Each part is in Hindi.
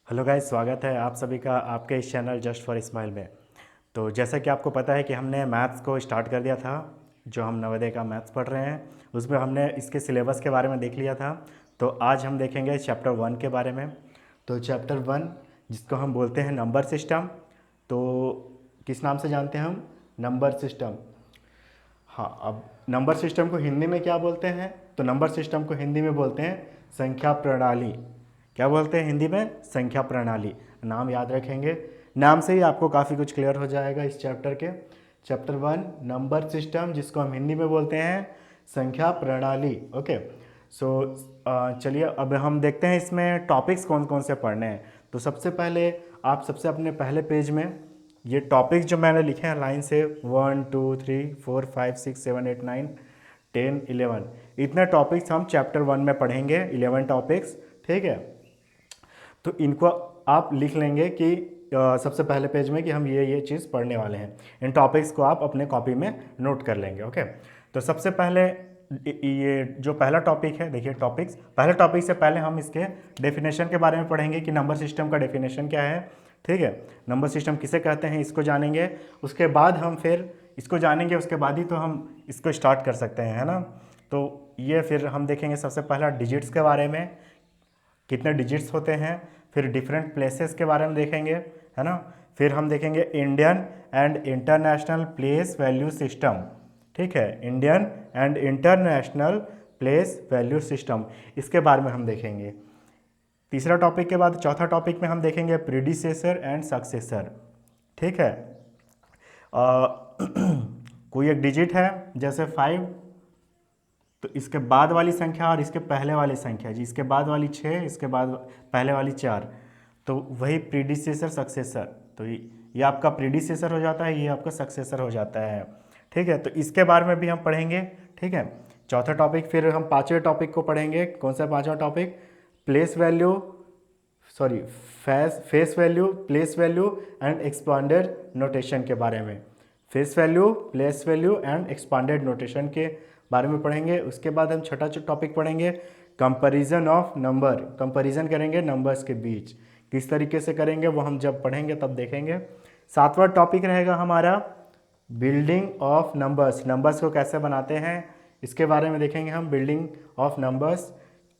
हेलो गाइस, स्वागत है आप सभी का आपके इस चैनल जस्ट फॉर स्माइल में। तो जैसा कि आपको पता है कि हमने मैथ्स को स्टार्ट कर दिया था। जो हम नवोदय का मैथ्स पढ़ रहे हैं उसमें हमने इसके सिलेबस के बारे में देख लिया था। तो आज हम देखेंगे चैप्टर 1 के बारे में। तो चैप्टर 1 जिसको हम बोलते हैं नंबर सिस्टम। तो किस नाम से जानते हैं हम? Number system. हाँ, अब नंबर सिस्टम को हिंदी में क्या बोलते हैं? तो नंबर सिस्टम को हिंदी में बोलते हैं संख्या प्रणाली। क्या बोलते हैं हिंदी में? संख्या प्रणाली। नाम याद रखेंगे, नाम से ही आपको काफ़ी कुछ क्लियर हो जाएगा इस चैप्टर के। चैप्टर 1 नंबर सिस्टम, जिसको हम हिंदी में बोलते हैं संख्या प्रणाली। ओके। सो चलिए अब हम देखते हैं इसमें टॉपिक्स कौन कौन से पढ़ने हैं। तो सबसे पहले आप सबसे अपने पहले पेज में ये टॉपिक्स जो मैंने लिखे हैं लाइन से 1 2 3 4 5 6 7 8 9 10 11, इतने टॉपिक्स हम चैप्टर 1 में पढ़ेंगे। 11 टॉपिक्स, ठीक है। तो इनको आप लिख लेंगे कि सबसे पहले पेज में कि हम ये चीज़ पढ़ने वाले हैं। इन टॉपिक्स को आप अपने कॉपी में नोट कर लेंगे। ओके। तो सबसे पहले ये जो पहला टॉपिक है, देखिए टॉपिक्स, पहले टॉपिक से पहले हम इसके डेफिनेशन के बारे में पढ़ेंगे कि नंबर सिस्टम का डेफिनेशन क्या है। ठीक है, नंबर सिस्टम किसे कहते हैं इसको जानेंगे। उसके बाद हम फिर इसको जानेंगे, उसके बाद ही तो हम इसको स्टार्ट कर सकते हैं, है ना। तो ये फिर हम देखेंगे सबसे पहला डिजिट्स के बारे में, कितने डिजिट्स होते हैं। फिर डिफरेंट प्लेसेस के बारे में देखेंगे, है ना। फिर हम देखेंगे Indian and international place value system. ठीक है, Indian and international place value system, इसके बारे में हम देखेंगे। तीसरा टॉपिक के बाद चौथा टॉपिक में हम देखेंगे प्रीडिसेसर एंड सक्सेसर। ठीक है। कोई एक डिजिट है जैसे 5, तो इसके बाद वाली संख्या और इसके पहले वाली संख्या, जी इसके बाद वाली 6, इसके बाद पहले वाली 4, तो वही प्रीडिसेसर सक्सेसर। तो ये आपका प्रीडिसेसर हो जाता है, ये आपका सक्सेसर हो जाता है। ठीक है, तो इसके बारे में भी हम पढ़ेंगे। ठीक है, चौथा टॉपिक। फिर हम पांचवें टॉपिक को पढ़ेंगे। कौन सा पांचवा topic? Place value, sorry face value, place value and expanded notation के बारे में। Face value, place value and expanded notation के बारे में पढ़ेंगे। उसके बाद हम छठा टॉपिक पढ़ेंगे कंपैरिजन ऑफ नंबर। कंपैरिजन करेंगे नंबर्स के बीच, किस तरीके से करेंगे वो हम जब पढ़ेंगे तब देखेंगे। सातवां टॉपिक रहेगा हमारा बिल्डिंग ऑफ नंबर्स। नंबर्स को कैसे बनाते हैं इसके बारे में देखेंगे हम, बिल्डिंग ऑफ नंबर्स।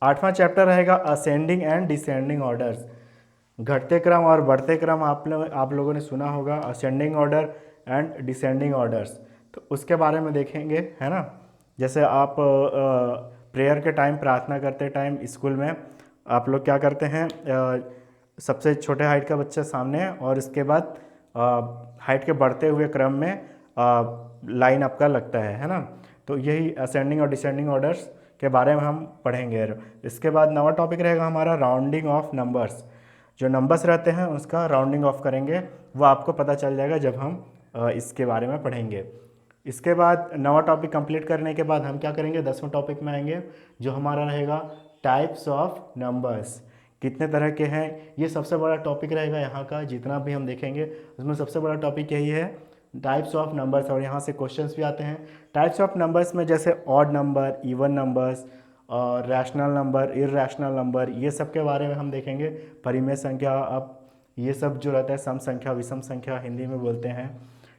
आठवां चैप्टर रहेगा असेंडिंग एंड डिसेंडिंग ऑर्डर्स। घटते क्रम और बढ़ते क्रम आप लोगों ने सुना होगा, ascending order and descending orders. तो उसके बारे में देखेंगे, है ना। जैसे आप प्रेयर के टाइम, प्रार्थना करते टाइम स्कूल में आप लोग क्या करते हैं, सबसे छोटे हाइट का बच्चा सामने और उसके बाद हाइट के बढ़ते हुए क्रम में लाइन आपका लगता है ना। तो यही असेंडिंग और डिसेंडिंग ऑर्डर्स के बारे में हम पढ़ेंगे। इसके बाद नवा टॉपिक रहेगा हमारा राउंडिंग ऑफ नंबर्स। जो नंबर्स रहते हैं उसका राउंडिंग ऑफ करेंगे, वो आपको पता चल जाएगा जब हम इसके बारे में पढ़ेंगे। इसके बाद नवा टॉपिक कंप्लीट करने के बाद हम क्या करेंगे, 10वें टॉपिक में आएंगे जो हमारा रहेगा टाइप्स ऑफ नंबर्स। कितने तरह के हैं, ये सबसे बड़ा टॉपिक रहेगा यहाँ का। जितना भी हम देखेंगे उसमें सबसे बड़ा टॉपिक यही है, टाइप्स ऑफ नंबर्स। और यहाँ से क्वेश्चंस भी आते हैं टाइप्स ऑफ नंबर्स में, जैसे ऑड नंबर, इवन नंबर्स और रैशनल नंबर, इर्रैशनल नंबर, ये सब के बारे में हम देखेंगे। परिमेय संख्या, अब ये सब जो रहता है, सम संख्या, विषम संख्या हिंदी में बोलते हैं।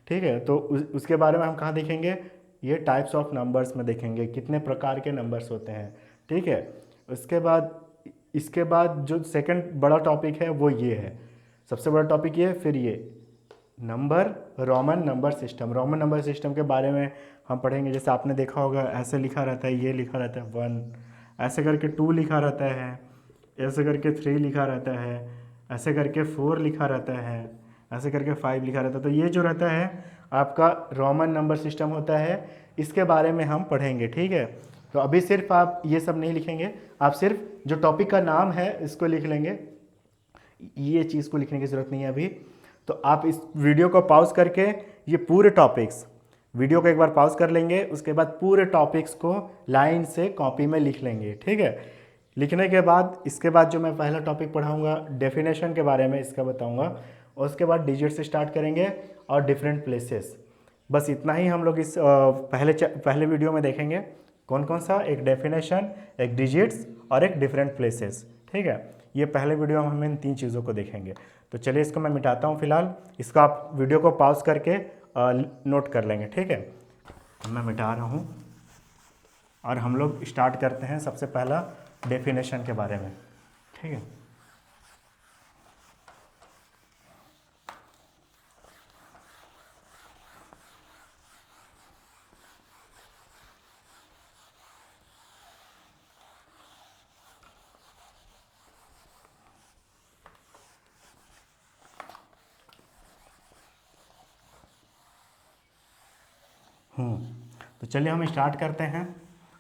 ठीक है, तो उसके बारे में हम कहाँ देखेंगे, ये टाइप्स ऑफ नंबर्स में देखेंगे, कितने प्रकार के नंबर्स होते हैं। ठीक है, इसके बाद जो सेकंड बड़ा टॉपिक है वो ये है, सबसे बड़ा टॉपिक ये। फिर ये number, Roman number system. Roman number system के बारे में हम पढ़ेंगे। जैसे आपने देखा होगा ऐसे लिखा रहता है, ये लिखा रहता है 1, ऐसे करके 2 लिखा रहता है, ऐसे करके 3 लिखा रहता है, ऐसे करके 4 लिखा रहता है, ऐसे करके 5 लिखा रहता है। तो ये जो रहता है आपका रोमन नंबर सिस्टम होता है, इसके बारे में हम पढ़ेंगे। ठीक है, तो अभी सिर्फ आप ये सब नहीं लिखेंगे, आप सिर्फ जो टॉपिक का नाम है इसको लिख लेंगे, ये चीज़ को लिखने की ज़रूरत नहीं है अभी। तो आप इस वीडियो को पॉज करके ये पूरे टॉपिक्स, वीडियो को एक बार पॉज कर लेंगे, उसके बाद पूरे टॉपिक्स को लाइन से कॉपी में लिख लेंगे। ठीक है, लिखने के बाद इसके बाद जो मैं पहला टॉपिक पढ़ाऊंगा डेफिनेशन के बारे में, इसका बताऊंगा। और उसके बाद डिजिट से स्टार्ट करेंगे और डिफरेंट प्लेसेस। बस इतना ही हम लोग इस पहले वीडियो में देखेंगे। कौन कौन सा? एक डेफिनेशन, एक डिजिट्स और एक डिफरेंट प्लेसेस। ठीक है। ये पहले वीडियो में हम इन 3 चीज़ों को देखेंगे। तो चलिए इसको मैं मिटाता हूँ फिलहाल, इसको आप वीडियो को पॉज करके नोट कर लेंगे, ठीक है। मैं मिटा रहा हूँ और हम लोग स्टार्ट करते हैं सबसे पहला डेफिनेशन के बारे में, ठीक है। तो चलिए हम स्टार्ट करते हैं।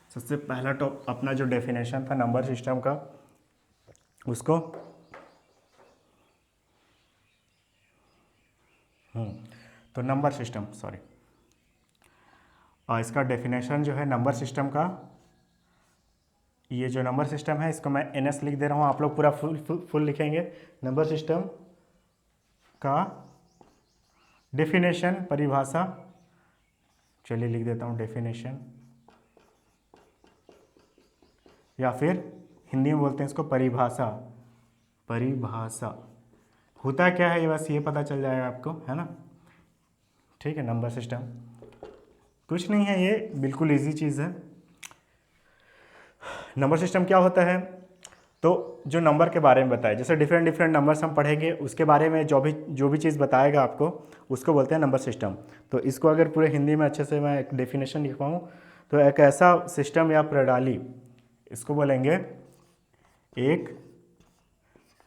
सबसे पहला अपना जो डेफिनेशन था नंबर सिस्टम का, उसको तो नंबर सिस्टम, सॉरी, इसका डेफिनेशन जो है नंबर सिस्टम का, ये जो नंबर सिस्टम है इसको मैं NS लिख दे रहा हूँ, आप लोग पूरा फुल लिखेंगे। नंबर सिस्टम का डेफिनेशन, परिभाषा, चलिए लिख देता हूँ डेफिनेशन, या फिर हिंदी में बोलते हैं इसको परिभाषा। परिभाषा होता क्या है ये बस ये पता चल जाएगा आपको, है ना, ठीक है। नंबर सिस्टम कुछ नहीं है, ये बिल्कुल इजी चीज़ है। नंबर सिस्टम क्या होता है, तो जो नंबर के बारे में बताए, जैसे डिफरेंट डिफरेंट नंबर्स हम पढ़ेंगे, उसके बारे में जो भी चीज़ बताएगा आपको, उसको बोलते हैं नंबर सिस्टम। तो इसको अगर पूरे हिंदी में अच्छे से मैं एक डेफिनेशन लिख पाऊँ, तो एक ऐसा सिस्टम या प्रणाली, इसको बोलेंगे एक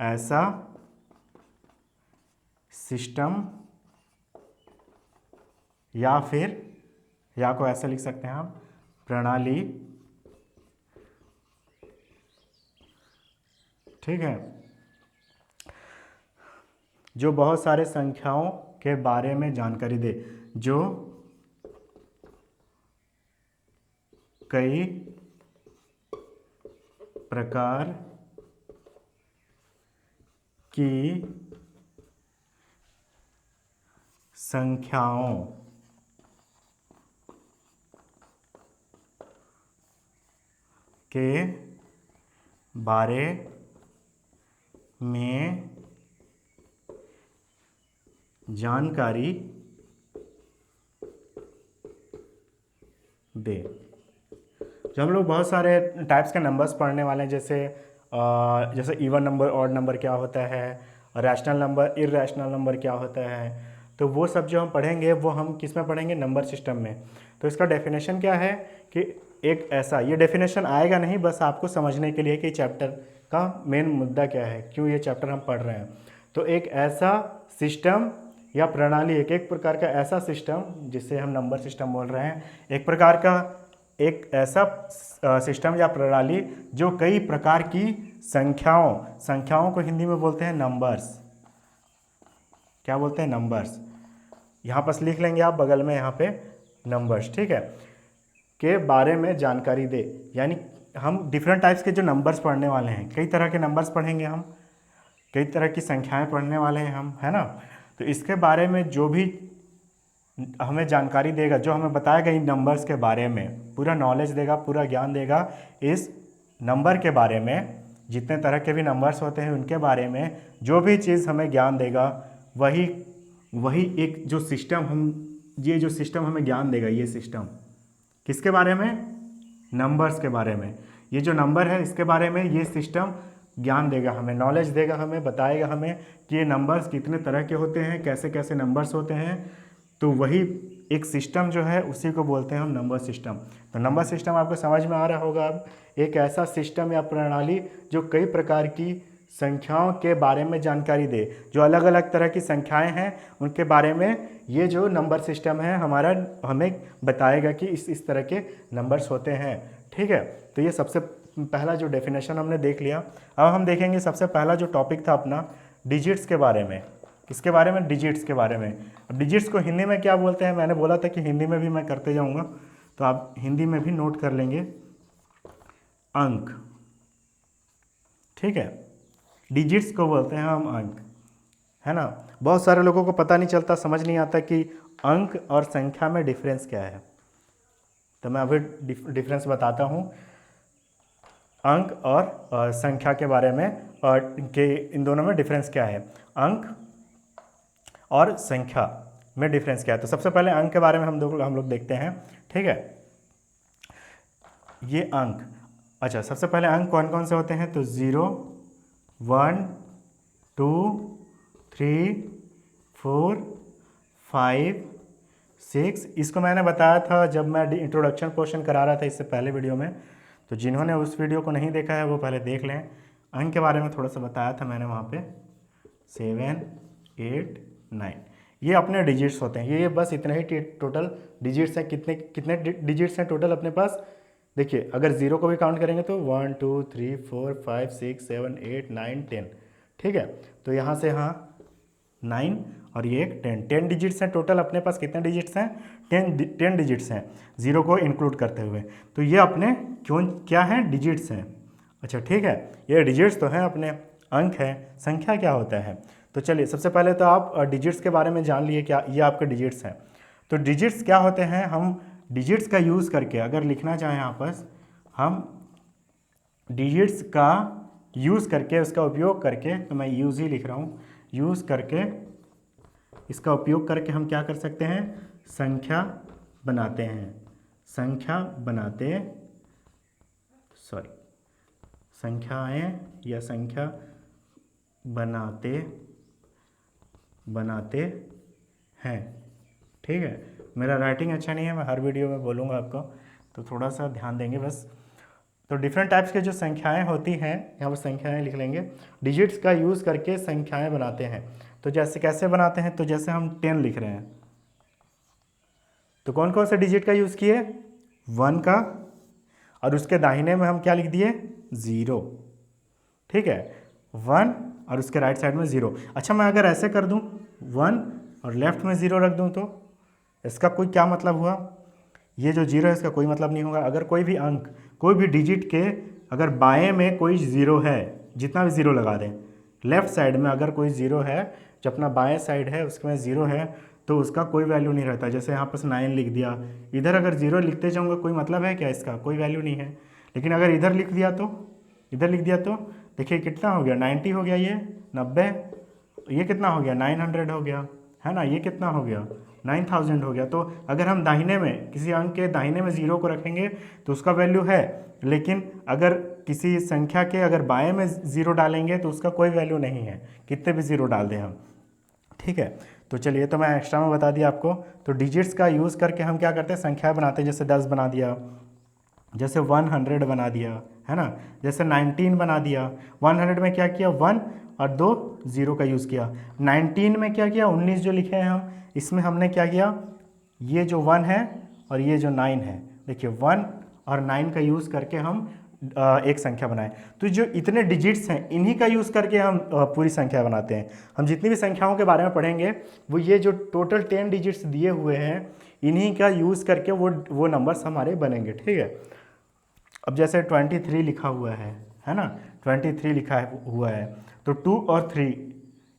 ऐसा सिस्टम, या फिर या को ऐसा लिख सकते हैं हम, प्रणाली, ठीक है, जो बहुत सारे संख्याओं के बारे में जानकारी दे, जो कई प्रकार की संख्याओं के बारे में जानकारी दे। जो हम लोग बहुत सारे टाइप्स के नंबर्स पढ़ने वाले हैं, जैसे इवन नंबर, ऑड नंबर क्या होता है, रैशनल नंबर, इररैशनल नंबर क्या होता है, तो वो सब जो हम पढ़ेंगे वो हम किस में पढ़ेंगे, नंबर सिस्टम में। तो इसका डेफिनेशन क्या है कि एक ऐसा, ये डेफिनेशन आएगा नहीं, बस आपको समझने के लिए कि चैप्टर का मेन मुद्दा क्या है, क्यों ये चैप्टर हम पढ़ रहे हैं। तो एक ऐसा सिस्टम या प्रणाली, एक प्रकार का ऐसा सिस्टम जिसे हम नंबर सिस्टम बोल रहे हैं, एक प्रकार का एक ऐसा सिस्टम या प्रणाली जो कई प्रकार की संख्याओं को हिंदी में बोलते हैं नंबर्स। क्या बोलते हैं, नंबर्स। यहाँ पर लिख लेंगे आप बगल में, यहाँ पे नंबर्स, ठीक है, के बारे में जानकारी दे। यानी हम डिफरेंट टाइप्स के जो नंबर्स पढ़ने वाले हैं, कई तरह के नंबर्स पढ़ेंगे हम, कई तरह की संख्याएं पढ़ने वाले हैं हम, है ना। तो इसके बारे में जो भी हमें जानकारी देगा, जो हमें बताएगा इन नंबर्स के बारे में, पूरा नॉलेज देगा, पूरा ज्ञान देगा इस नंबर के बारे में, जितने तरह के भी नंबर्स होते हैं उनके बारे में जो भी चीज़ हमें ज्ञान देगा, वही एक जो सिस्टम ये जो सिस्टम हमें ज्ञान देगा, ये सिस्टम किसके बारे में, नंबर्स के बारे में। ये जो नंबर है इसके बारे में ये सिस्टम ज्ञान देगा हमें, नॉलेज देगा हमें, बताएगा हमें कि ये नंबर्स कितने तरह के होते हैं, कैसे कैसे नंबर्स होते हैं। तो वही एक सिस्टम जो है उसी को बोलते हैं हम नंबर सिस्टम। तो नंबर सिस्टम आपको समझ में आ रहा होगा अब, एक ऐसा सिस्टम या प्रणाली जो कई प्रकार की संख्याओं के बारे में जानकारी दे, जो अलग अलग तरह की संख्याएं हैं उनके बारे में ये जो नंबर सिस्टम है हमारा हमें बताएगा कि इस तरह के नंबर्स होते हैं, ठीक है। तो ये सबसे पहला जो डेफिनेशन हमने देख लिया। अब हम देखेंगे सबसे पहला जो टॉपिक था अपना, डिजिट्स के बारे में। किसके बारे में, डिजिट्स के बारे में। अब डिजिट्स को हिंदी में क्या बोलते हैं, मैंने बोला था कि हिंदी में भी मैं करते जाऊँगा, तो आप हिंदी में भी नोट कर लेंगे, अंक, ठीक है। डिजिट्स को बोलते हैं हम अंक, है ना। बहुत सारे लोगों को पता नहीं चलता, समझ नहीं आता कि अंक और संख्या में डिफरेंस क्या है। तो मैं अभी डिफरेंस बताता हूँ। अंक और संख्या के बारे में के इन दोनों में डिफरेंस क्या है, अंक और संख्या में डिफरेंस क्या है। तो सबसे पहले अंक के बारे में हम लोग देखते हैं, ठीक है। ये अंक, अच्छा सबसे पहले अंक कौन कौन से होते हैं, तो 0, 1, 2, 3, 4, 5, 6। इसको मैंने बताया था जब मैं इंट्रोडक्शन पोर्शन करा रहा था इससे पहले वीडियो में, तो जिन्होंने उस वीडियो को नहीं देखा है वो पहले देख लें। अंक के बारे में थोड़ा सा बताया था मैंने वहाँ पे, 7, 8, 9, ये अपने डिजिट्स होते हैं। ये बस इतने ही टोटल डिजिट्स हैं। कितने कितने डिजिट्स हैं टोटल अपने पास, देखिए अगर 0 को भी काउंट करेंगे तो 1, 2, 3, 4, 5, 6, 7, 8, 9, 10, ठीक है। तो यहाँ से यहाँ 9 और ये एक 10 डिजिट्स हैं टोटल अपने पास। कितने डिजिट्स हैं, 10 डिजिट्स हैं 0 को इंक्लूड करते हुए। तो ये अपने क्या हैं, डिजिट्स हैं। अच्छा ठीक है, ये डिजिट्स तो हैं अपने, अंक हैं। संख्या क्या होता है, तो चलिए सबसे पहले तो आप डिजिट्स के बारे में जान लिए, क्या ये आपके डिजिट्स हैं। तो डिजिट्स क्या होते हैं, हम डिजिट्स का यूज़ करके अगर लिखना चाहें आपस, हम डिजिट्स का यूज़ करके, उसका उपयोग करके, तो मैं यूज़ ही लिख रहा हूँ, यूज़ करके, इसका उपयोग करके हम क्या कर सकते हैं, संख्या बनाते हैं, संख्या बनाते, संख्याएं या संख्या बनाते हैं, ठीक है। मेरा राइटिंग अच्छा नहीं है, मैं हर वीडियो में बोलूँगा आपको, तो थोड़ा सा ध्यान देंगे बस। तो डिफरेंट टाइप्स के जो संख्याएं होती हैं, यहाँ पर संख्याएं लिख लेंगे, डिजिट्स का यूज़ करके संख्याएं बनाते हैं। तो जैसे कैसे बनाते हैं, तो जैसे हम 10 लिख रहे हैं, तो कौन कौन से डिजिट का यूज़ किए, 1 का, और उसके दाहिने में हम क्या लिख दिए, 0, ठीक है, 1 और उसके राइट साइड में 0। अच्छा मैं अगर ऐसे कर दूं, 1 और लेफ्ट में 0 रख दूं, तो इसका कोई क्या मतलब हुआ, ये जो 0 है इसका कोई मतलब नहीं होगा। अगर कोई भी अंक, कोई भी डिजिट के अगर बाएं में कोई 0 है, जितना भी 0 लगा दें, लेफ्ट साइड में अगर कोई 0 है, जो अपना बाएं साइड है उसमें 0 है, तो उसका कोई वैल्यू नहीं रहता। जैसे यहाँ पर 9 लिख दिया, इधर अगर 0 लिखते जाऊँगा कोई मतलब है क्या, इसका कोई वैल्यू नहीं है। लेकिन अगर इधर लिख दिया तो, इधर लिख दिया तो देखिए कितना हो गया, 90 हो गया, ये 90, ये कितना हो गया, 900 हो गया, है ना, ये कितना हो गया, 9000 हो गया। तो अगर हम दाहिने में, किसी अंक के दाहिने में 0 को रखेंगे तो उसका वैल्यू है, लेकिन अगर किसी संख्या के अगर बाएं में 0 डालेंगे तो उसका कोई वैल्यू नहीं है, कितने भी 0 डाल दें हम, ठीक है। तो चलिए, तो मैं एक्स्ट्रा में बता दिया आपको। तो डिजिट्स का यूज़ करके हम क्या करते हैं, संख्या बनाते हैं। जैसे 10 बना दिया, जैसे 100 बना दिया, है ना, जैसे 19 बना दिया। 100 में क्या किया, 1 और 2 0 का यूज़ किया। 19 में क्या किया, 19 जो लिखे हैं हम, इसमें हमने क्या किया, ये जो 1 है और ये जो 9 है, देखिए 1 और 9 का यूज़ करके हम एक संख्या बनाए। तो जो इतने डिजिट्स हैं इन्हीं का यूज़ करके हम पूरी संख्या बनाते हैं। हम जितनी भी संख्याओं के बारे में पढ़ेंगे, वो ये जो टोटल 10 डिजिट्स दिए हुए हैं, इन्हीं का यूज़ करके वो नंबर्स हमारे बनेंगे, ठीक है। अब जैसे 23 लिखा हुआ है ना, 23 लिखा हुआ है, तो 2 और 3,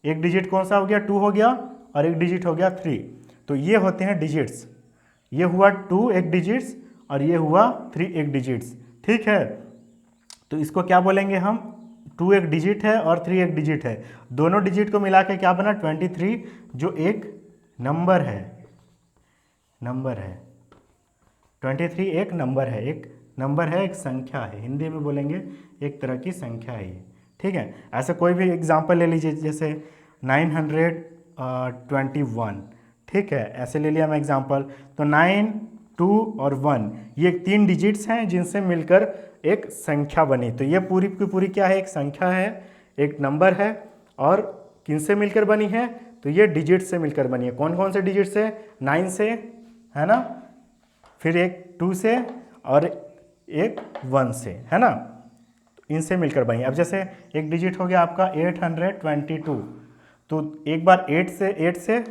एक डिजिट कौन सा हो गया, 2 हो गया, और एक डिजिट हो गया 3। तो ये होते हैं डिजिट्स। ये हुआ 2 एक डिजिट्स, और ये हुआ 3 एक डिजिट्स, ठीक है। तो इसको क्या बोलेंगे हम, 2 एक डिजिट है और 3 एक डिजिट है, दोनों डिजिट को मिला के क्या बना, 23, जो एक नंबर है, 23 एक नंबर है, एक संख्या है, हिंदी में बोलेंगे एक तरह की संख्या है ये, ठीक है। ऐसे कोई भी एग्जांपल ले लीजिए, जैसे 921, ठीक है, ऐसे ले लिया मैं एग्जांपल। तो 9, 2 और 1, ये 3 डिजिट्स हैं जिनसे मिलकर एक संख्या बनी। तो ये पूरी की पूरी क्या है, एक संख्या है, एक नंबर है, और किनसे मिलकर बनी है, तो ये डिजिट से मिलकर बनी है। कौन कौन से डिजिट से, 9 से, है ना, फिर एक 2 से, और एक 1 से, है ना, इनसे मिलकर बनी। अब जैसे एक डिजिट हो गया आपका 822, तो एक बार 8 से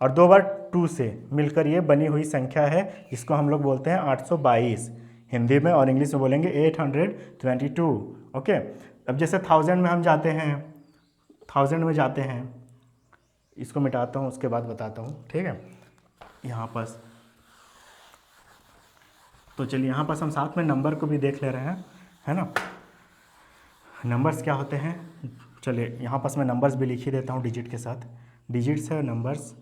और 2 बार 2 से मिलकर ये बनी हुई संख्या है, इसको हम लोग बोलते हैं 822 हिंदी में, और इंग्लिश में बोलेंगे 822, ओके। अब जैसे 1000 में हम जाते हैं, 1000 में जाते हैं, इसको मिटाता हूँ उसके बाद बताता हूँ, ठीक है। यहाँ पर तो चलिए, यहाँ पर हम साथ में नंबर को भी देख ले रहे हैं, है ना। नंबर्स क्या होते हैं, चलिए यहाँ पास मैं नंबर्स भी लिख ही देता हूँ डिजिट के साथ। डिजिट्स है नंबर्स,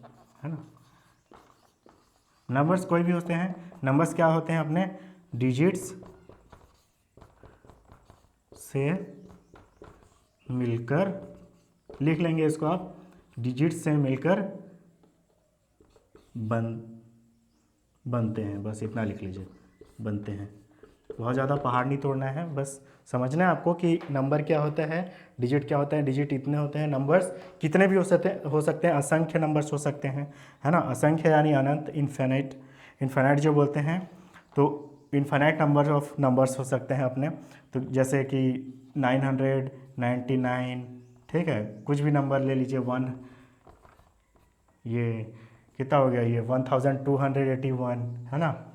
है ना। नंबर्स कोई भी होते हैं, नंबर्स क्या होते हैं अपने, डिजिट्स से मिलकर, लिख लेंगे इसको आप, डिजिट्स से मिलकर बनते हैं, बस इतना लिख लीजिए, बनते हैं। बहुत ज़्यादा पहाड़ नहीं तोड़ना है, बस समझना है आपको कि नंबर क्या होता है, डिजिट क्या होता है। डिजिट इतने होते हैं, नंबर्स कितने भी हो सकते हैं, असंख्य नंबर्स हो सकते हैं, है ना। असंख्य यानी अनंत, इन्फिनिट, इन्फिनिट जो बोलते हैं, तो इन्फिनिट नंबर ऑफ नंबर्स हो सकते हैं अपने। तो जैसे कि 999, ठीक है, कुछ भी नंबर ले लीजिए, ये कितना हो गया, ये 1281, है ना।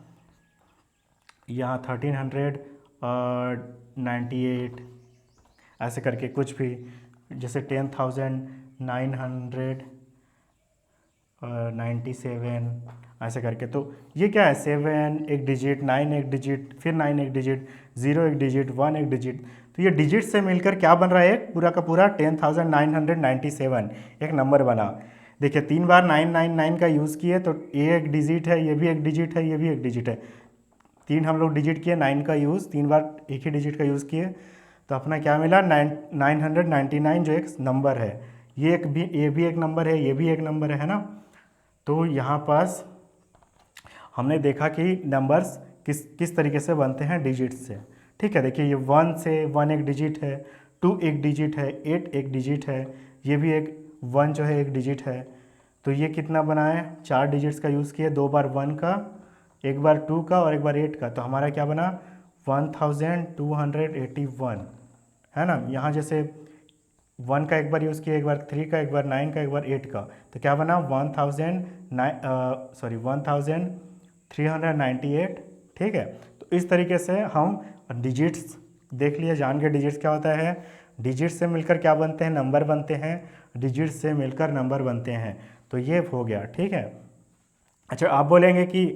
यहाँ 1398, ऐसे करके कुछ भी, जैसे 10,997, ऐसे करके। तो ये क्या है, 7 एक डिजिट, 9 एक डिजिट, फिर 9 एक डिजिट, 0 एक डिजिट, 1 एक डिजिट। तो ये डिजिट से मिलकर क्या बन रहा है, एक पूरा का पूरा 10,997 एक नंबर बना। देखिए 3 बार 999 का यूज़ किए तो ये एक डिजिट है, ये भी एक डिजिट है, ये भी एक डिजिट है। 3 हम लोग डिजिट किए, 9 का यूज़ 3 बार एक ही डिजिट का यूज़ किए, तो अपना क्या मिला, 999 जो एक नंबर है, ये भी एक नंबर है, ये भी एक नंबर है ना। तो यहाँ पास हमने देखा कि नंबर्स किस तरीके से बनते हैं डिजिट से, ठीक है। देखिए ये 1 एक डिजिट है, 2 एक डिजिट है, 8 एक डिजिट है, ये भी एक 1 जो है एक डिजिट है। तो ये कितना बना है, 4 डिजिट्स का यूज़ किए, 2 बार 1 का, एक बार 2 का और एक बार 8 का। तो हमारा क्या बना, 1281, है ना। यहाँ जैसे 1 का एक बार यूज़ किया, एक बार 3 का, एक बार 9 का, एक बार 8 का। तो क्या बना, 1398, ठीक है। तो इस तरीके से हम डिजिट्स देख लिए, जान के डिजिट्स क्या होता है, डिजिट्स से मिलकर क्या बनते हैं, नंबर बनते हैं, डिजिट्स से मिलकर नंबर बनते हैं। तो ये हो गया, ठीक है। अच्छा आप बोलेंगे कि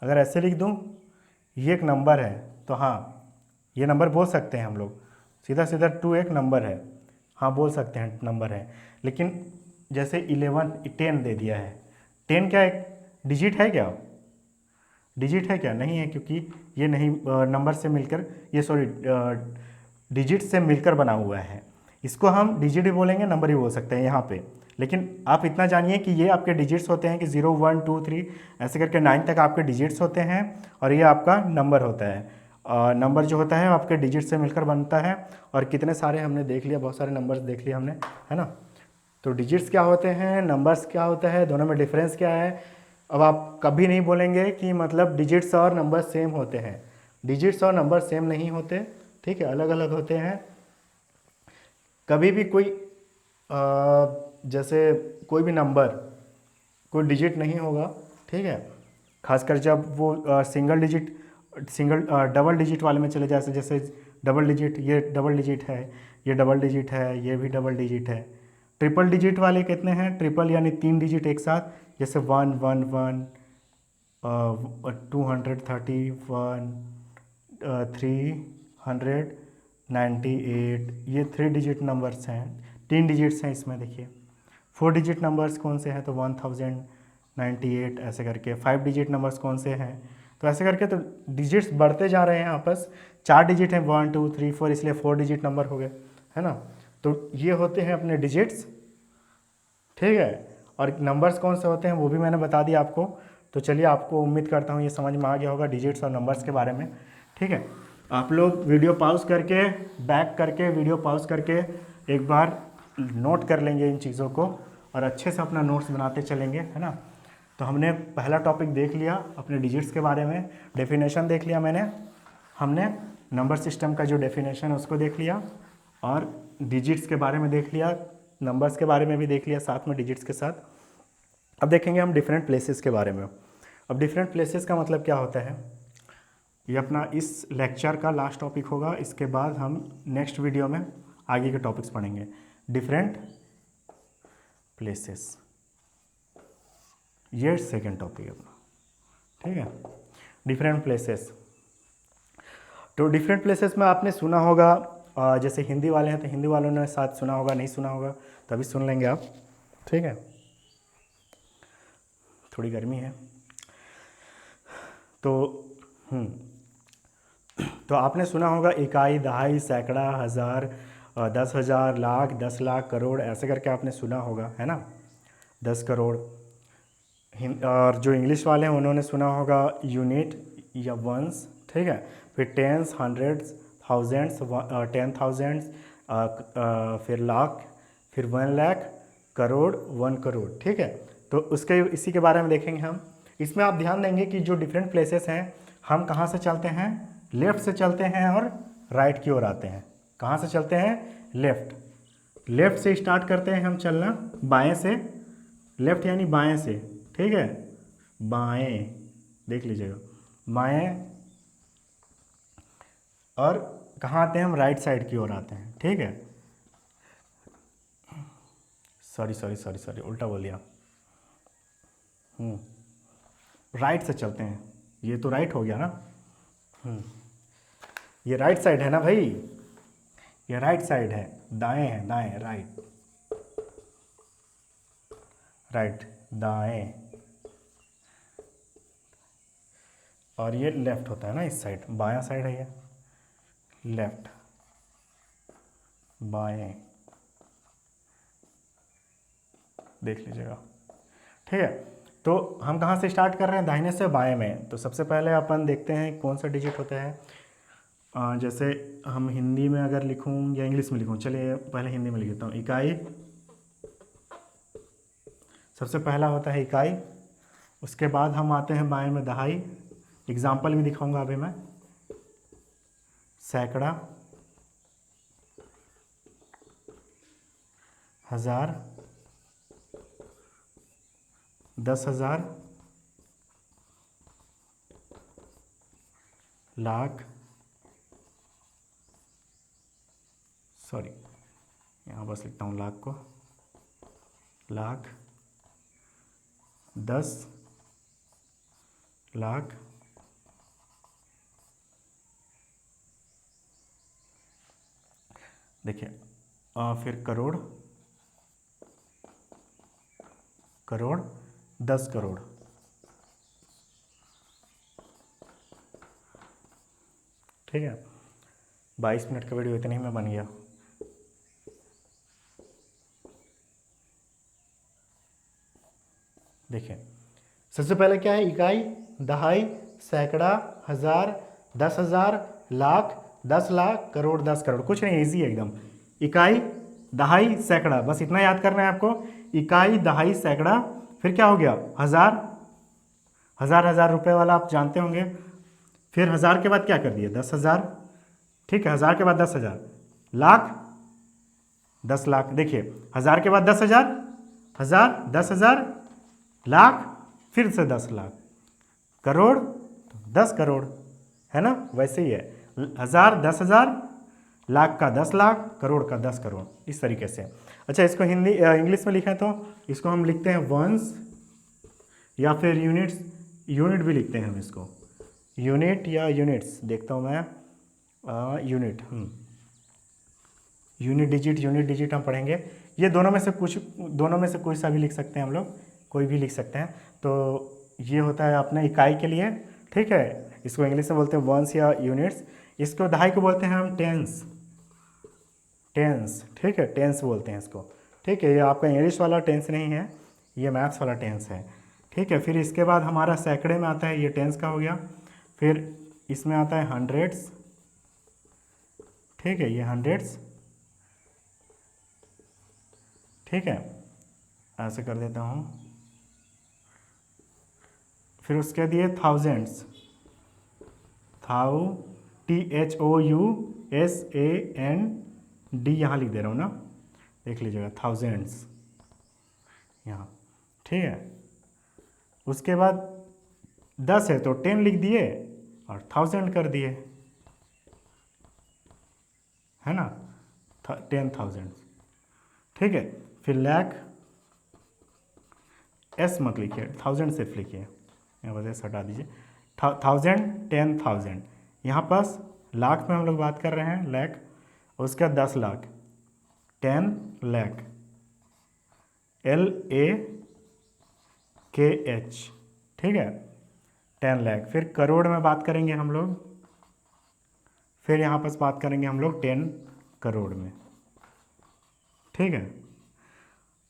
अगर ऐसे लिख दूं, ये एक नंबर है, तो हाँ ये नंबर बोल सकते हैं हम लोग, सीधा सीधा 2 एक नंबर है, हाँ बोल सकते हैं नंबर है। लेकिन जैसे 11 10 दे दिया है, 10 क्या एक डिजिट है क्या, डिजिट है क्या, नहीं है, क्योंकि ये नहीं नंबर से मिलकर, ये सॉरी डिजिट से मिलकर बना हुआ है। इसको हम डिजिट भी बोलेंगे, नंबर भी बोल सकते हैं यहाँ पे। लेकिन आप इतना जानिए कि ये आपके डिजिट्स होते हैं कि 0 1 2 3 ऐसे करके 9 तक आपके डिजिट्स होते हैं, और ये आपका नंबर होता है। नंबर जो होता है आपके डिजिट से मिलकर बनता है। और कितने सारे हमने देख लिया, बहुत सारे नंबर्स देख लिए हमने, है ना। तो डिजिट्स क्या होते हैं, नंबर्स क्या होता है, दोनों में डिफरेंस क्या है। अब आप कभी नहीं बोलेंगे कि मतलब डिजिट्स और नंबर सेम होते हैं, डिजिट्स और नंबर सेम नहीं होते, ठीक है, अलग अलग होते हैं। कभी भी कोई जैसे कोई भी नंबर कोई डिजिट नहीं होगा, ठीक है, खासकर जब वो डबल डिजिट वाले में चले जाए, जैसे डबल डिजिट, ये डबल डिजिट है, ये डबल डिजिट है, ये भी डबल डिजिट है। ट्रिपल डिजिट वाले कितने हैं, ट्रिपल यानी 3 डिजिट एक साथ, जैसे 111, 231, 398, ये 3 डिजिट नंबर्स हैं, 3 डिजिट्स हैं इसमें। देखिए 4 डिजिट नंबर्स कौन से हैं, तो 1098, ऐसे करके 5 डिजिट नंबर्स कौन से हैं, तो ऐसे करके तो डिजिट्स बढ़ते जा रहे हैं आपस। 4 डिजिट हैं 1 2 3 4, इसलिए 4 डिजिट नंबर हो गए, है ना। तो ये होते हैं अपने डिजिट्स, ठीक है। और नंबर्स कौन से होते हैं वो भी मैंने बता दिया आपको। तो चलिए, आपको उम्मीद करता हूँ ये समझ में आ गया होगा डिजिट्स और नंबर्स के बारे में, ठीक है। आप लोग वीडियो पॉज करके, बैक करके, वीडियो पॉज करके एक बार नोट कर लेंगे इन चीज़ों को, और अच्छे से अपना नोट्स बनाते चलेंगे, है ना। तो हमने पहला टॉपिक देख लिया अपने डिजिट्स के बारे में, डेफिनेशन देख लिया हमने नंबर सिस्टम का जो डेफिनेशन है उसको देख लिया, और डिजिट्स के बारे में देख लिया, नंबर्स के बारे में भी देख लिया साथ में डिजिट्स के साथ। अब देखेंगे हम डिफरेंट प्लेसेस के बारे में। अब डिफरेंट प्लेसेस का मतलब क्या होता है, ये अपना इस लेक्चर का लास्ट टॉपिक होगा। इसके बाद हम नेक्स्ट वीडियो में आगे के टॉपिक्स पढ़ेंगे। डिफरेंट प्लेसेस, ये सेकेंड टॉपिक है अपना, ठीक है, डिफरेंट प्लेसेस। तो डिफरेंट प्लेसेस में आपने सुना होगा, जैसे हिंदी वाले हैं तो हिंदी वालों ने साथ सुना होगा, नहीं सुना होगा तो अभी सुन लेंगे आप, ठीक है। थोड़ी गर्मी है तो तो आपने सुना होगा इकाई, दहाई, सैकड़ा, हज़ार, 10,000, लाख, 10 लाख, करोड़, ऐसे करके आपने सुना होगा, है ना, 10 करोड़। और जो इंग्लिश वाले हैं उन्होंने सुना होगा यूनिट या वंस, ठीक है। फिर टेंस, हंड्रेड्स, थाउजेंड्स, 10,000, फिर लाख, फिर 1 लाख, करोड़, 1 करोड़, ठीक है। तो उसके इसी के बारे में देखेंगे हम। इसमें आप ध्यान देंगे कि जो डिफरेंट प्लेसेस हैं, हम कहाँ से चलते हैं, लेफ़्ट से चलते हैं और राइट की ओर आते हैं। कहाँ से चलते हैं, लेफ़्ट से स्टार्ट करते हैं हम चलना, बाएं से, लेफ़्ट यानी बाएं से, ठीक है, बाएं, देख लीजिएगा, बाएं, और कहाँ आते हैं हम, राइट साइड की ओर आते हैं, ठीक है। सॉरी उल्टा बोल दिया। राइट से चलते हैं, ये तो राइट हो गया ना, ये राइट साइड है ना भाई, ये राइट साइड है, दाएं है, दाएं, राइट, राइट, दाएं, और ये लेफ्ट होता है ना, इस साइड, बायां साइड है ये, लेफ्ट, बाएं, देख लीजिएगा, ठीक है। तो हम कहाँ से स्टार्ट कर रहे हैं, दाहिने से बाएं में। तो सबसे पहले अपन देखते हैं कौन सा डिजिट होता है। जैसे हम हिंदी में अगर लिखूं या इंग्लिश में लिखूं, चलिए पहले हिंदी में लिख देता हूँ। इकाई, सबसे पहला होता है इकाई, उसके बाद हम आते हैं बाएं में दहाई, एग्जाम्पल भी दिखाऊंगा अभी मैं, सैकड़ा, हज़ार, 10,000, लाख, सॉरी यहाँ बस लिखता हूँ लाख को, लाख, 10 लाख, देखिए, फिर करोड़, 10 करोड़, ठीक है। 22 मिनट का वीडियो इतने ही में बन गया। देखिए, सबसे पहले क्या है, इकाई, दहाई, सैकड़ा, हज़ार, 10,000, लाख, 10 लाख, करोड़, 10 करोड़, कुछ नहीं, इजी है एकदम। इकाई, दहाई, सैकड़ा, बस इतना याद करना है आपको। इकाई, दहाई, सैकड़ा, फिर क्या हो गया, हज़ार, हज़ार रुपए वाला आप जानते होंगे। फिर हज़ार के बाद क्या कर दिए, 10,000, ठीक है, हज़ार के बाद 10,000, लाख, 10 लाख, देखिए, हज़ार के बाद 10,000, हज़ार, 10,000, लाख, फिर से 10 लाख, करोड़, 10 करोड़, है ना, वैसे ही है, हज़ार, 10,000, लाख का 10 लाख, करोड़ का 10 करोड़, इस तरीके से। अच्छा, इसको हिंदी इंग्लिश में लिखें तो इसको हम लिखते हैं वंस, या फिर यूनिट्स, यूनिट भी लिखते हैं हम इसको, यूनिट या यूनिट्स, देखता हूँ मैं, यूनिट, यूनिट डिजिट हम पढ़ेंगे। ये दोनों में से कोई सा भी लिख सकते हैं हम लोग, कोई भी लिख सकते हैं। तो ये होता है अपने इकाई के लिए, ठीक है, इसको इंग्लिश में बोलते हैं वंस या यूनिट्स। इसको दहाई को बोलते हैं हम टेंस, ठीक है, टेंस बोलते हैं इसको, ठीक है। ये आपका इंग्लिश वाला टेंस नहीं है, ये मैथ्स वाला टेंस है, ठीक है। फिर इसके बाद हमारा सैकड़े में आता है, ये टेंस का हो गया। फिर इसमें आता है हंड्रेड्स, ठीक है, ये हंड्रेड्स, ठीक है, ऐसे कर देता हूँ। फिर उसके दिए थाउजेंड्स, THOUSAND, यहाँ लिख दे रहा हूँ ना, देख लीजिएगा, थाउजेंड्स यहाँ, ठीक है। उसके बाद 10 है तो 10 लिख दिए और 1000 कर दिए, है ना, 10,000, ठीक है। फिर लाख, एस मत लिखिए, 1000 सिर्फ लिखिए, यहाँ वजह से हटा दीजिए, 1000, 10,000, यहाँ पास लाख में हम लोग बात कर रहे हैं, लाख, उसके बाद 10 लाख, 10 लाख, LAKH, ठीक है, 10 लाख। फिर करोड़ में बात करेंगे हम लोग, फिर यहाँ पर बात करेंगे हम लोग 10 करोड़ में, ठीक है।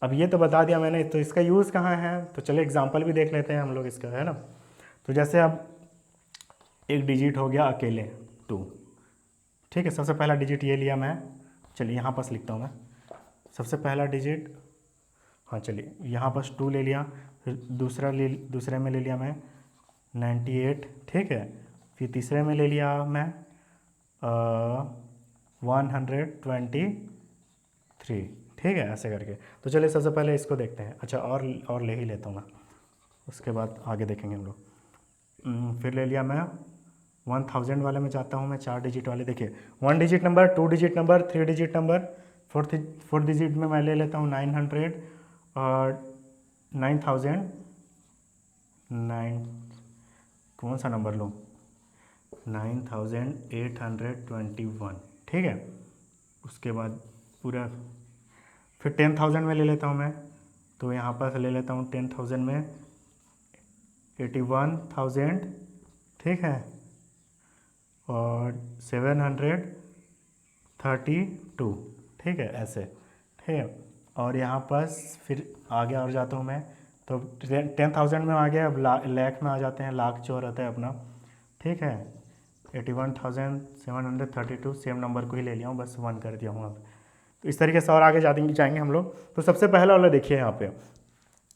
अब ये तो बता दिया मैंने, तो इसका यूज़ कहाँ है, तो चलिए एग्जांपल भी देख लेते हैं हम लोग इसका, है ना। तो जैसे अब एक डिजिट हो गया अकेले 2, ठीक है, सबसे पहला डिजिट ये लिया मैं, चलिए यहाँ पास लिखता हूँ मैं, सबसे पहला डिजिट, हाँ चलिए यहाँ पास 2 ले लिया, फिर दूसरे में ले लिया मैं 98, ठीक है, फिर तीसरे में ले लिया मैं 123, ठीक है, ऐसे करके। तो चलिए सबसे पहले इसको देखते हैं, अच्छा और ले ही लेता हूँ मैं, उसके बाद आगे देखेंगे हम लोग। फिर ले लिया मैं 1000 वाले में जाता हूँ मैं, 4 डिजिट वाले, देखिए 1 digit number, 2 digit number, 3 digit number, 4 digit में मैं ले लेता हूँ 900 और 9000, कौन सा नंबर लूँ, 9821, ठीक है। उसके बाद पूरा फिर 10,000 में ले लेता हूँ मैं, तो यहाँ पर ले लेता हूँ 10,000 में 81,000, ठीक है, और 732, ठीक है, ऐसे, ठीक है। और यहाँ पर फिर आगे और जाता हूँ मैं, तो 10,000 में आ गया, अब लाख में आ जाते हैं, लाख जो रहता है अपना, ठीक है, 81,732, सेम नंबर को ही ले लिया हूँ, बस 1 कर दिया हूँ अब। तो इस तरीके से और आगे जाएंगे हम लोग। तो सबसे पहला वाला देखिए यहाँ पे,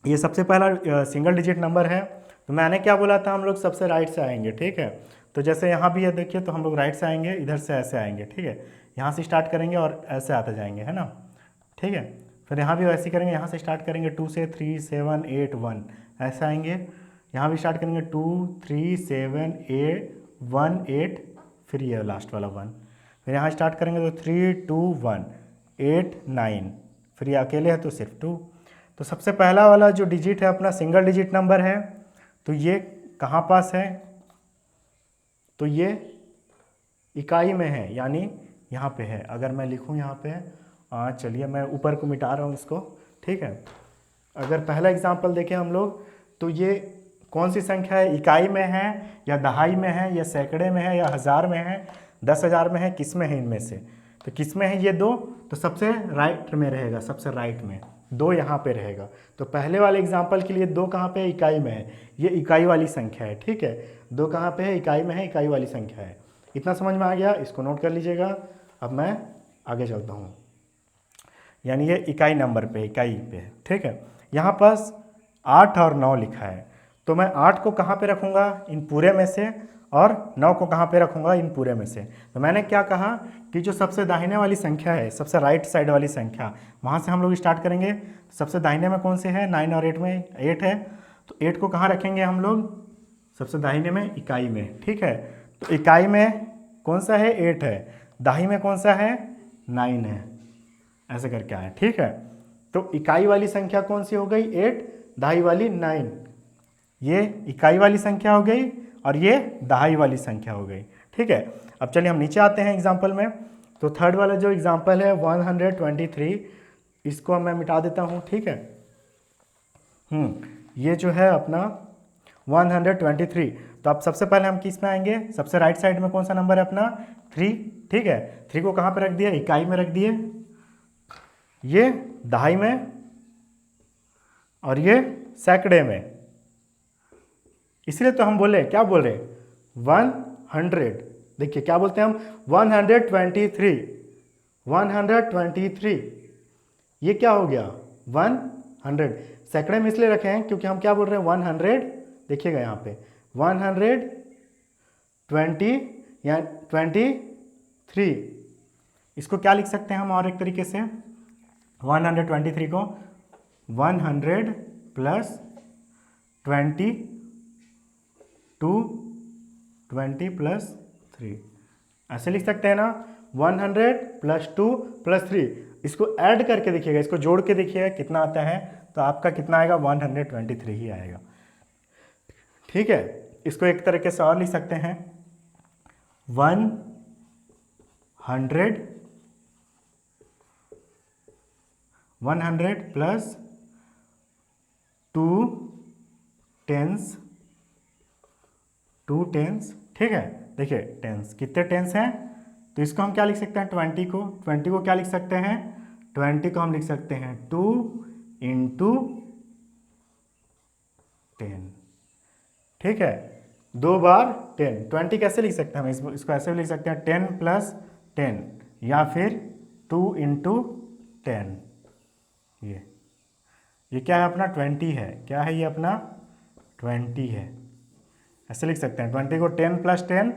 ये सबसे पहला सिंगल डिजिट नंबर है, तो मैंने क्या बोला था, हम लोग सबसे राइट से आएंगे, ठीक है। तो जैसे यहाँ भी ये देखिए, तो हम लोग राइट से आएंगे, इधर से ऐसे आएंगे, ठीक है, यहाँ से स्टार्ट करेंगे और ऐसे आते जाएंगे, है ना, ठीक है। फिर यहाँ भी वैसे करेंगे, यहाँ से स्टार्ट करेंगे 2 से 3 7 8 1, ऐसे आएंगे, यहाँ भी स्टार्ट करेंगे 2 3 7 8 1 8, फिर ये लास्ट वाला 1, फिर यहाँ स्टार्ट करेंगे तो 3 2 1 8 9, फिर ये अकेले है तो सिर्फ 2। तो सबसे पहला वाला जो डिजिट है अपना सिंगल डिजिट नंबर है, तो ये कहाँ पास है, तो ये इकाई में है, यानी यहाँ पे है। अगर मैं लिखूँ यहाँ पे, चलिए मैं ऊपर को मिटा रहा हूँ इसको, ठीक है। अगर पहला एग्जांपल देखें हम लोग, तो ये कौन सी संख्या है, इकाई में है या दहाई में है या सैकड़े में है या हज़ार में है, 10,000 में है, किस में है इनमें से, तो किस में है ये 2, तो सबसे राइट में रहेगा, सबसे राइट में 2 यहाँ पे रहेगा। तो पहले वाले एग्जाम्पल के लिए 2 कहाँ पे है, इकाई में है, ये इकाई वाली संख्या है, ठीक है, 2 कहाँ पे है, इकाई में है, इकाई वाली संख्या है। इतना समझ में आ गया, इसको नोट कर लीजिएगा। अब मैं आगे चलता हूँ, यानी ये इकाई नंबर पे, इकाई पे है, ठीक है। यहाँ पास 8 और 9 लिखा है, तो मैं 8 को कहाँ पे रखूँगा, इन पूरे में से, और 9 को कहाँ पे रखूँगा, इन पूरे में से। तो मैंने क्या कहा कि जो सबसे दाहिने वाली संख्या है, सबसे राइट साइड वाली संख्या, वहाँ से हम लोग स्टार्ट करेंगे। सबसे दाहिने में कौन से है, 9 और 8 में 8 है, तो 8 को कहाँ रखेंगे हम लोग, सबसे दाहिने में, इकाई में, ठीक है। तो इकाई में कौन सा है, 8 है, दाही में कौन सा है, 9 है, ऐसे करके आए, ठीक है। तो इकाई वाली संख्या कौन सी हो गई, 8, दाई वाली 9, ये इकाई वाली संख्या हो गई और ये दहाई वाली संख्या हो गई, ठीक है। अब चलिए हम नीचे आते हैं एग्जाम्पल में। तो थर्ड वाला जो एग्जाम्पल है 123, इसको मैं मिटा देता हूँ, ठीक है। ये जो है अपना 123, तो अब सबसे पहले हम किस में आएंगे, सबसे राइट साइड में कौन सा नंबर है अपना, 3, ठीक है। 3 को कहाँ पे रख दिया, इकाई में रख दिए, ये दहाई में और ये सैकड़े में, इसलिए तो हम बोले, क्या बोल रहे, 100, देखिए क्या बोलते हैं हम, 123, ये क्या हो गया, 100। सैकड़े में इसलिए रखे हैं क्योंकि हम क्या बोल रहे हैं, 100, देखिएगा यहाँ पे 120 या 23, इसको क्या लिख सकते हैं हम और एक तरीके से, 123 को 100 प्लस 20 प्लस 3, ऐसे लिख सकते हैं ना, 100 प्लस 2 प्लस 3, इसको ऐड करके देखिएगा, इसको जोड़ के देखिएगा कितना आता है, तो आपका कितना आएगा, 123 ही आएगा, ठीक है। इसको एक तरीके से और लिख सकते हैं, 1 100 प्लस 2 टेंस, ठीक है। देखिए टेंस कितने टेंस हैं, तो इसको हम क्या लिख सकते हैं, 20 को क्या लिख सकते हैं, 20 को हम लिख सकते हैं 2 इंटू 10, ठीक है, 2 बार 10। 20 कैसे लिख सकते हैं हम, इसको ऐसे भी लिख सकते हैं 10 प्लस 10, या फिर 2 इंटू 10। ये क्या है अपना 20 है, क्या है ये अपना 20 है, ऐसे लिख सकते हैं 20 को 10 प्लस 10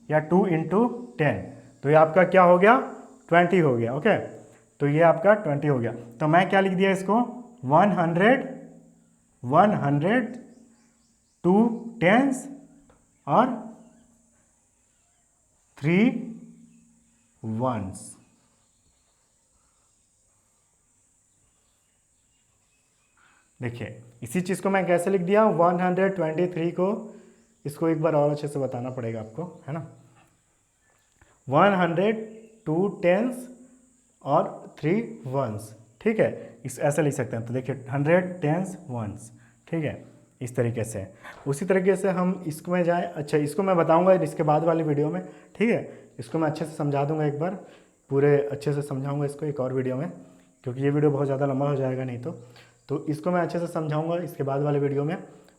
या 2 इंटू 10, तो ये आपका क्या हो गया 20 हो गया। ओके, तो ये आपका 20 हो गया। तो मैं क्या लिख दिया इसको 100 2 टेंस और 3 वंस। देखिए इसी चीज़ को मैं कैसे लिख दिया 123 को, इसको एक बार और अच्छे से बताना पड़ेगा आपको, है ना। 102 टेंस और 3 वंस, ठीक है, इस ऐसे लिख सकते हैं। तो देखिए 100 टेंस वंस, ठीक है, इस तरीके से। उसी तरीके से हम इसको में जाएँ, अच्छा इसको मैं बताऊंगा इसके बाद वाली वीडियो में, ठीक है, इसको मैं अच्छे से समझा दूंगा, एक बार पूरे अच्छे से समझाऊंगा इसको एक और वीडियो में, क्योंकि ये वीडियो बहुत ज़्यादा लंबा हो जाएगा नहीं तो इसको मैं अच्छे से समझाऊंगा इसके बाद वाले वीडियो में।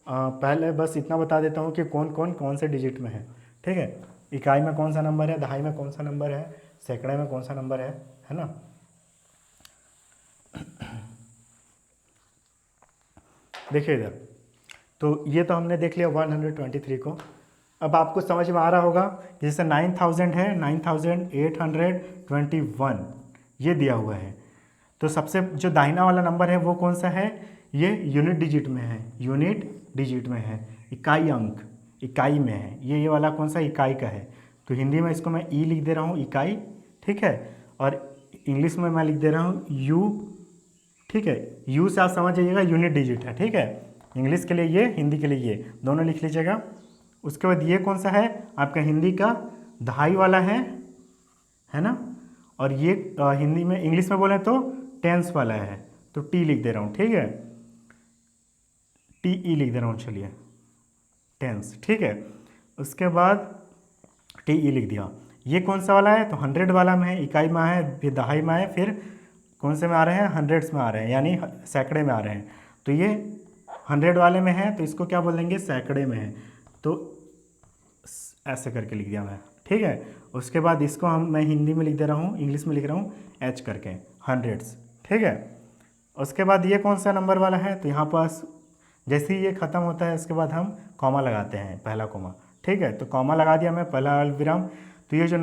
पहले बस इतना बता देता हूँ कि कौन से डिजिट में है, ठीक है, इकाई में कौन सा नंबर है, दहाई में कौन सा नंबर है, सैकड़े में कौन सा नंबर है ना। देखिए इधर, तो ये तो हमने देख लिया 123 को। अब आपको समझ में आ रहा होगा, जैसे 9000 है, 9821 ये दिया हुआ है, तो सबसे जो दाहिना वाला नंबर है वो कौन सा है, ये यूनिट डिजिट में है, इकाई अंक, इकाई में है, ये वाला कौन सा इकाई का है। तो हिंदी में इसको मैं ई लिख दे रहा हूँ, इकाई, ठीक है, और इंग्लिश में मैं लिख दे रहा हूँ यू, ठीक है, यू से आप समझ जाइएगा यूनिट डिजिट है, ठीक है, इंग्लिश के लिए ये, हिंदी के लिए ये, दोनों लिख लीजिएगा। उसके बाद ये कौन सा है आपका हिंदी का दहाई वाला है ना, और ये हिंदी में इंग्लिश में बोले तो टेंस वाला है, तो टी लिख दे रहा हूँ, ठीक है, टी ई लिख दे रहा हूँ, चलिए टेंस, ठीक है। उसके बाद टी ई लिख दिया। ये कौन सा वाला है, तो 100 वाला में है, इकाई में है, फिर दहाई में है, फिर कौन से में आ रहे हैं, हंड्रेड्स में आ रहे हैं, यानी सैकड़े में आ रहे हैं। तो ये 100 वाले में है, तो इसको क्या बोल देंगे, सैकड़े में है, तो ऐसे करके लिख दिया मैं, ठीक है। उसके बाद इसको मैं हिंदी में लिख दे रहा हूँ, इंग्लिश में लिख रहा हूँ एच करके, हंड्रेड्स, ठीक है। उसके बाद ये कौन सा नंबर वाला है, तो यहाँ पास जैसे ही ये ख़त्म होता है उसके बाद हम कॉमा लगाते हैं, पहला कॉमा, ठीक है, तो कॉमा लगा दिया मैं, पहला विराम। तो ये जो